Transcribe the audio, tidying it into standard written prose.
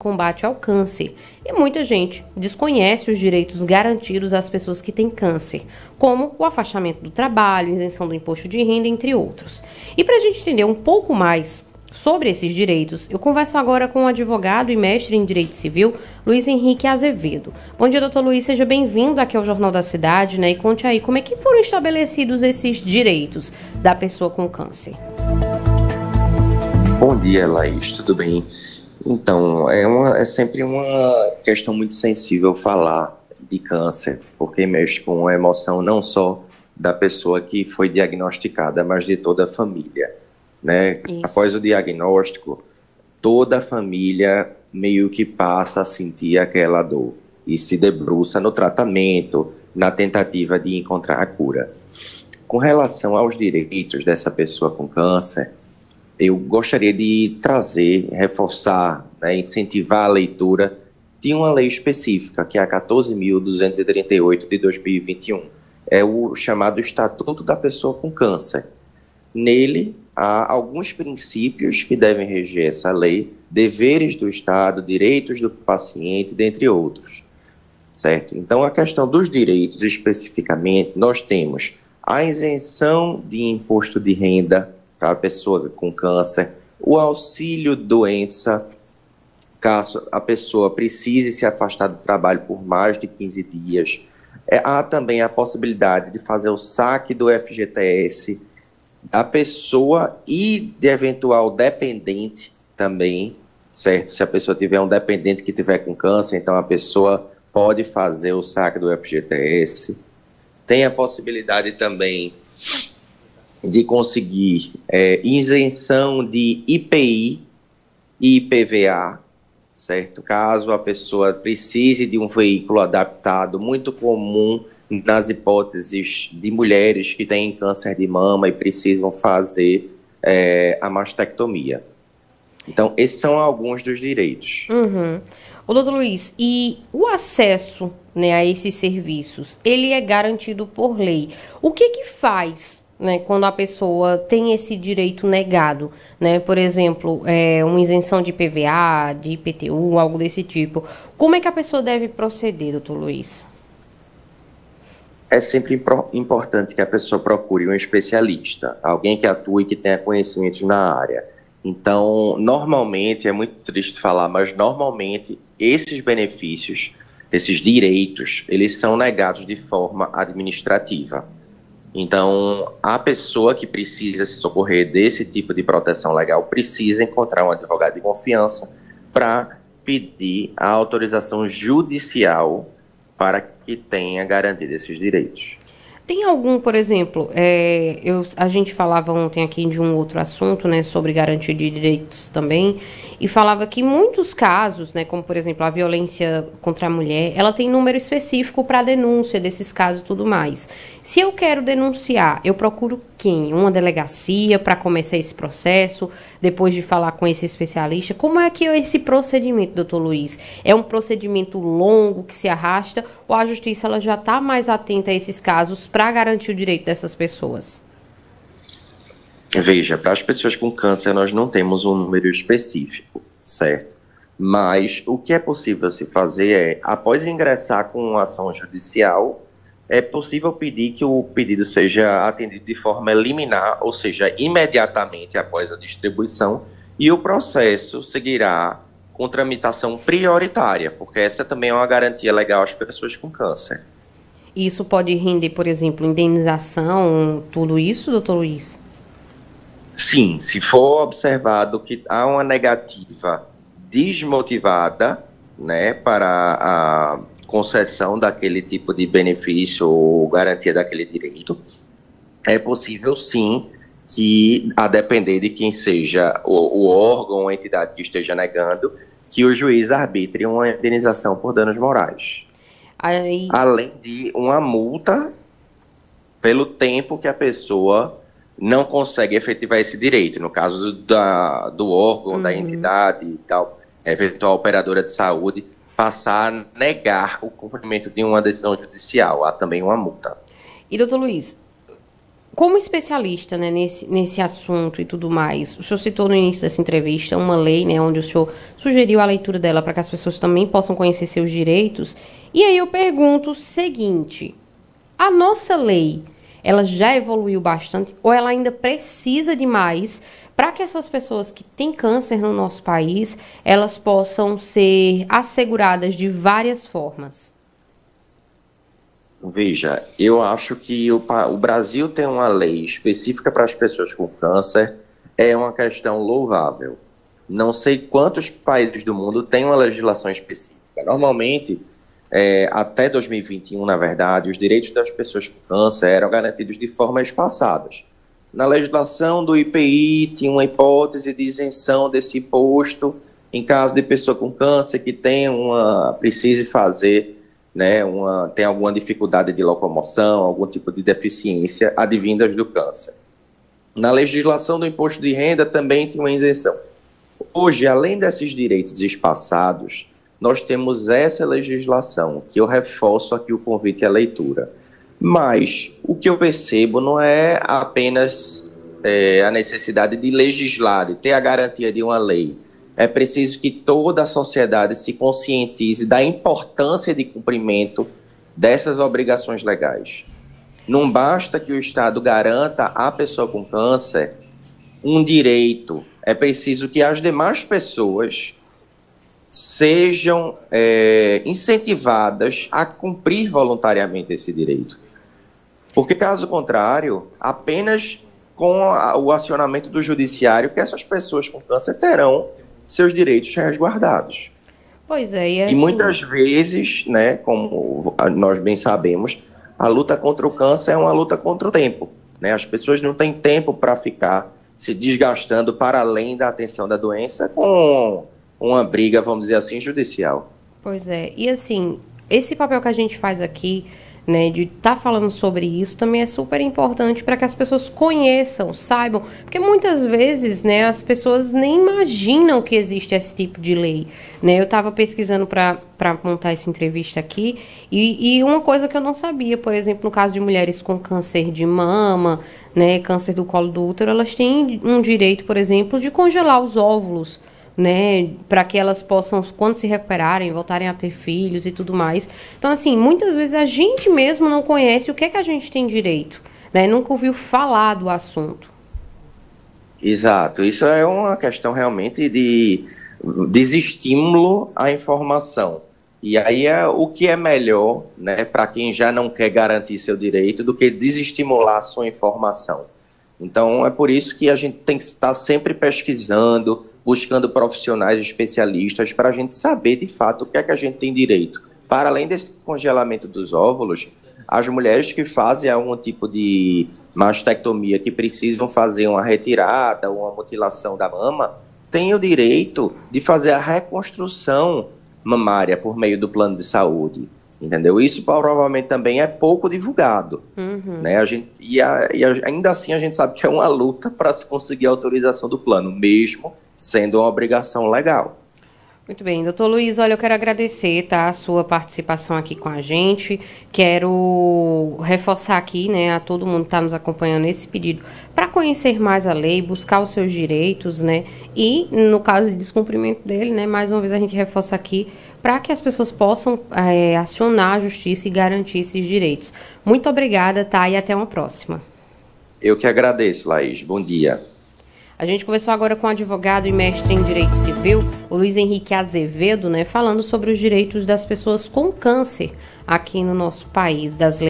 combate ao câncer. E muita gente desconhece os direitos garantidos às pessoas que têm câncer, como o afastamento do trabalho, isenção do imposto de renda, entre outros. E para a gente entender um pouco mais sobre esses direitos, eu converso agora com o advogado e mestre em Direito Civil, Luiz Henrique Azevedo. Bom dia, doutor Luiz, seja bem-vindo aqui ao Jornal da Cidade, né? E conte aí como é que foram estabelecidos esses direitos da pessoa com câncer. Bom dia, Laís, tudo bem? Então, é sempre uma questão muito sensível falar de câncer, porque mexe com a emoção não só da pessoa que foi diagnosticada, mas de toda a família. Né? Após o diagnóstico, toda a família meio que passa a sentir aquela dor e se debruça no tratamento, na tentativa de encontrar a cura. Com relação aos direitos dessa pessoa com câncer, eu gostaria de trazer, reforçar, né, incentivar a leitura de uma lei específica, que é a 14.238 de 2021. É o chamado Estatuto da Pessoa com Câncer. Nele, há alguns princípios que devem reger essa lei, deveres do Estado, direitos do paciente, dentre outros, certo? Então, a questão dos direitos, especificamente, nós temos a isenção de imposto de renda para a pessoa com câncer, o auxílio doença, caso a pessoa precise se afastar do trabalho por mais de 15 dias. Há também a possibilidade de fazer o saque do FGTS, da pessoa e de eventual dependente também, certo? Se a pessoa tiver um dependente que tiver com câncer, então a pessoa pode fazer o saque do FGTS. Tem a possibilidade também de conseguir isenção de IPI e IPVA, certo? Caso a pessoa precise de um veículo adaptado, muito comum nas hipóteses de mulheres que têm câncer de mama e precisam fazer a mastectomia. Então, esses são alguns dos direitos. Ô, doutor Luiz, e o acesso, né, a esses serviços, ele é garantido por lei. O que faz, né, quando a pessoa tem esse direito negado, né? Por exemplo, uma isenção de IPVA, de IPTU, algo desse tipo. Como é que a pessoa deve proceder, doutor Luiz? É sempre importante que a pessoa procure um especialista, alguém que atue e que tenha conhecimentos na área. Então, normalmente, é muito triste falar, mas normalmente esses benefícios, esses direitos, eles são negados de forma administrativa. Então, a pessoa que precisa se socorrer desse tipo de proteção legal precisa encontrar um advogado de confiança para pedir a autorização judicial para que tenha garantido esses direitos. Tem algum, por exemplo, a gente falava ontem aqui de um outro assunto, né, sobre garantia de direitos também, e falava que em muitos casos, né, como por exemplo a violência contra a mulher, ela tem número específico para denúncia desses casos e tudo mais. Se eu quero denunciar, eu procuro quem? Uma delegacia para começar esse processo, depois de falar com esse especialista? Como é que é esse procedimento, doutor Luiz? É um procedimento longo que se arrasta ou a justiça ela já está mais atenta a esses casos para garantir o direito dessas pessoas? Veja, para as pessoas com câncer nós não temos um número específico, certo? Mas o que é possível se fazer é, após ingressar com uma ação judicial, é possível pedir que o pedido seja atendido de forma liminar, ou seja, imediatamente após a distribuição, e o processo seguirá com tramitação prioritária, porque essa também é uma garantia legal às pessoas com câncer. Isso pode render, por exemplo, indenização, tudo isso, doutor Luiz? Sim, se for observado que há uma negativa desmotivada, né, para a concessão daquele tipo de benefício ou garantia daquele direito, é possível sim que, a depender de quem seja o órgão ou a entidade que esteja negando, que o juiz arbitre uma indenização por danos morais. Além de uma multa pelo tempo que a pessoa não consegue efetivar esse direito. No caso do órgão, da entidade e tal, eventual operadora de saúde, passar a negar o cumprimento de uma decisão judicial. Há também uma multa. E, doutor Luiz, como especialista, né, nesse assunto e tudo mais, o senhor citou no início dessa entrevista uma lei, né, onde o senhor sugeriu a leitura dela para que as pessoas também possam conhecer seus direitos. E aí eu pergunto o seguinte: a nossa lei, ela já evoluiu bastante ou ela ainda precisa de mais para que essas pessoas que têm câncer no nosso país, elas possam ser asseguradas de várias formas? Veja, eu acho que o Brasil tem uma lei específica para as pessoas com câncer, é uma questão louvável. Não sei quantos países do mundo têm uma legislação específica. Normalmente, até 2021, na verdade, os direitos das pessoas com câncer eram garantidos de forma espaçadas. Na legislação do IPI, tinha uma hipótese de isenção desse imposto em caso de pessoa com câncer que precise fazer, né, tem alguma dificuldade de locomoção, algum tipo de deficiência advindas do câncer. Na legislação do imposto de renda também tinha uma isenção. Hoje, além desses direitos espaçados, nós temos essa legislação, que eu reforço aqui o convite à leitura. Mas o que eu percebo não é apenas a necessidade de legislar, de ter a garantia de uma lei. É preciso que toda a sociedade se conscientize da importância de cumprimento dessas obrigações legais. Não basta que o Estado garanta à pessoa com câncer um direito, é preciso que as demais pessoas sejam incentivadas a cumprir voluntariamente esse direito. Porque, caso contrário, apenas com o acionamento do judiciário que essas pessoas com câncer terão seus direitos resguardados. Pois é, e assim... E muitas vezes, né, como nós bem sabemos, a luta contra o câncer é uma luta contra o tempo, né? As pessoas não têm tempo para ficar se desgastando para além da atenção da doença com uma briga, vamos dizer assim, judicial. Pois é, e assim, esse papel que a gente faz aqui, né, de estar falando sobre isso, também é super importante para que as pessoas conheçam, saibam, porque muitas vezes, né, as pessoas nem imaginam que existe esse tipo de lei, né? Eu estava pesquisando para montar essa entrevista aqui e uma coisa que eu não sabia, por exemplo, no caso de mulheres com câncer de mama, né, câncer do colo do útero, elas têm um direito, por exemplo, de congelar os óvulos, né, para que elas possam, quando se recuperarem, voltarem a ter filhos e tudo mais. Então, assim, muitas vezes a gente mesmo não conhece o que é que a gente tem direito, né, nunca ouviu falar do assunto. Exato, isso é uma questão realmente de desestímulo à informação. E aí o que é melhor, né, para quem já não quer garantir seu direito do que desestimular a sua informação. Então, é por isso que a gente tem que estar sempre pesquisando, buscando profissionais especialistas para a gente saber, de fato, o que é que a gente tem direito. Para além desse congelamento dos óvulos, as mulheres que fazem algum tipo de mastectomia, que precisam fazer uma retirada ou uma mutilação da mama, têm o direito de fazer a reconstrução mamária por meio do plano de saúde. Entendeu? Isso provavelmente também é pouco divulgado. Né? Ainda assim a gente sabe que é uma luta para se conseguir a autorização do plano, mesmo sendo uma obrigação legal. Muito bem, doutor Luiz, olha, eu quero agradecer, tá, a sua participação aqui com a gente. Quero reforçar aqui, né, a todo mundo que está nos acompanhando esse pedido para conhecer mais a lei, buscar os seus direitos, né, e no caso de descumprimento dele, né, mais uma vez a gente reforça aqui para que as pessoas possam acionar a justiça e garantir esses direitos. Muito obrigada, tá, e até uma próxima. Eu que agradeço, Laís. Bom dia. A gente conversou agora com o advogado e mestre em Direito Civil, o Luiz Henrique Azevedo, né, falando sobre os direitos das pessoas com câncer aqui no nosso país, das leis.